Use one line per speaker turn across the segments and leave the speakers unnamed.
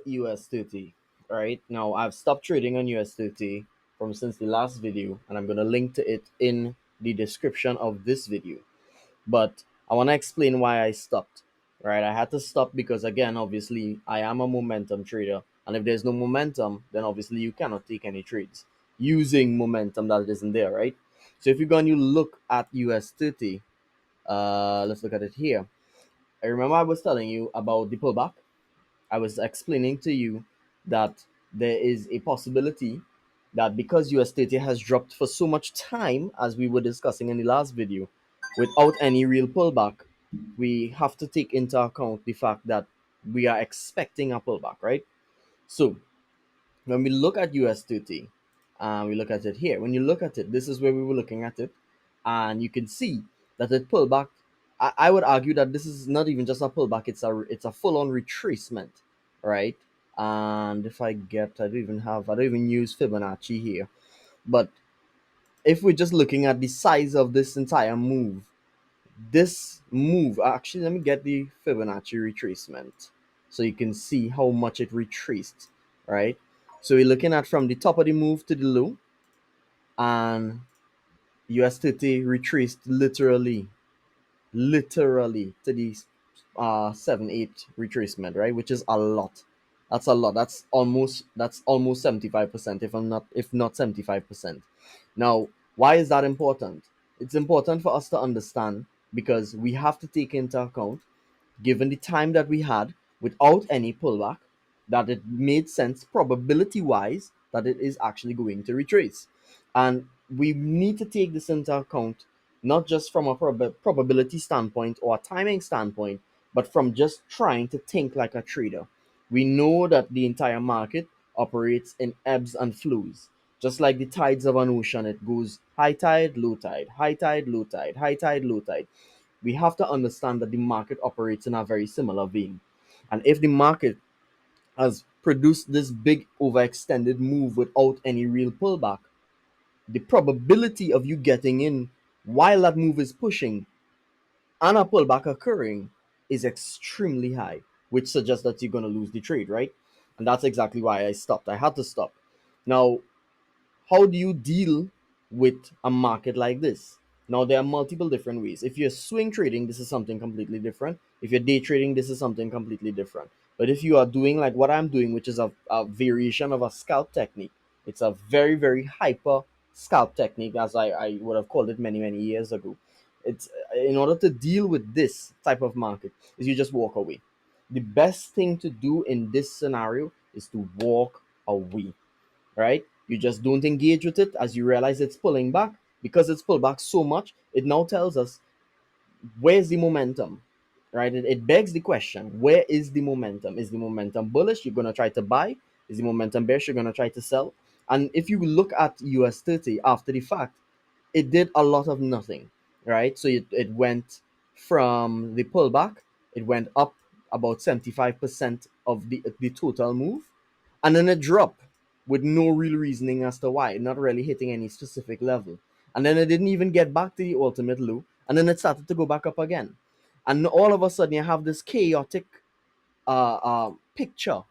US30. Right now, I've stopped trading on US30 from since the last video, and I'm gonna link to it in the description of this video. But I want to explain why I stopped. Right, I had to stop because again, obviously, I am a momentum trader, and if there's no momentum, then obviously you cannot take any trades using momentum that isn't there, right? So if you go and you look at US30, let's look at it here. I remember I was telling you about the pullback. I was explaining to you that there is a possibility that because US30 has dropped for so much time, as we were discussing in the last video, without any real pullback, we have to take into account the fact that we are expecting a pullback, right? So when we look at US30, we look at it here. When you look at it, this is where we were looking at it, and you can see that it pulled back. I would argue that this is not even just a pullback; it's a full-on retracement, right? And if I don't even use Fibonacci here, but if we're just looking at the size of this entire move, actually, let me get the Fibonacci retracement so you can see how much it retraced, right? So we're looking at from the top of the move to the low, and US30 retraced literally to the 7-8 retracement, right? Which is a lot. That's a lot. That's almost 75%, if not 75%. Now, why is that important? It's important for us to understand because we have to take into account, given the time that we had without any pullback, that it made sense probability wise that it is actually going to retrace. And we need to take this into account not just from a probability standpoint or a timing standpoint, but from just trying to think like a trader. We know that the entire market operates in ebbs and flows. Just like the tides of an ocean, it goes high tide, low tide, high tide, low tide, high tide, low tide. We have to understand that the market operates in a very similar vein. And if the market has produced this big overextended move without any real pullback, the probability of you getting in while that move is pushing and a pullback occurring is extremely high, which suggests that you're going to lose the trade, right? And that's exactly why I stopped. I had to stop. Now, how do you deal with a market like this? Now, there are multiple different ways. If you're swing trading, this is something completely different. If you're day trading, this is something completely different. But if you are doing like what I'm doing, which is a variation of a scalp technique, it's a very, very hyper scalp technique, as I would have called it many, many years ago. It's in order to deal with this type of market, is you just walk away. The best thing to do in this scenario is to walk away, right? You just don't engage with it as you realize it's pulling back. Because it's pulled back so much, it now tells us where's the momentum, right? It begs the question, where is the momentum? Is the momentum bullish? You're going to try to buy. Is the momentum bearish? You're going to try to sell. And if you look at US30 after the fact, it did a lot of nothing, right? So it went from the pullback, it went up about 75% of the total move, and then it dropped with no real reasoning as to why, not really hitting any specific level. And then it didn't even get back to the ultimate low, and then it started to go back up again. And all of a sudden, you have this chaotic picture,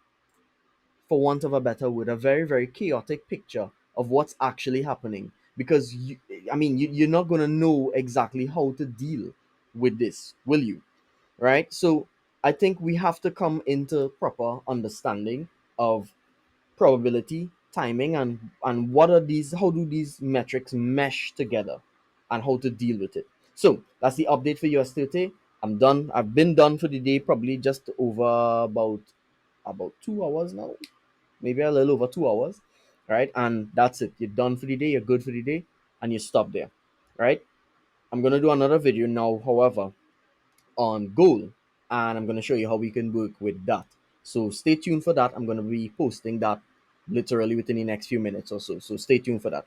for want of a better word, a very, very chaotic picture of what's actually happening. Because you're not going to know exactly how to deal with this, will you? Right? So I think we have to come into proper understanding of probability, timing, and what are these, how do these metrics mesh together, and how to deal with it. So that's the update for US30. I'm done. I've been done for the day, probably just over about 2 hours now, maybe a little over 2 hours, right? And that's it. You're done for the day. You're good for the day, and you stop there, right? I'm gonna do another video now, however, on goal, and I'm gonna show you how we can work with that. So stay tuned for that. I'm gonna be posting that literally within the next few minutes or so. So stay tuned for that.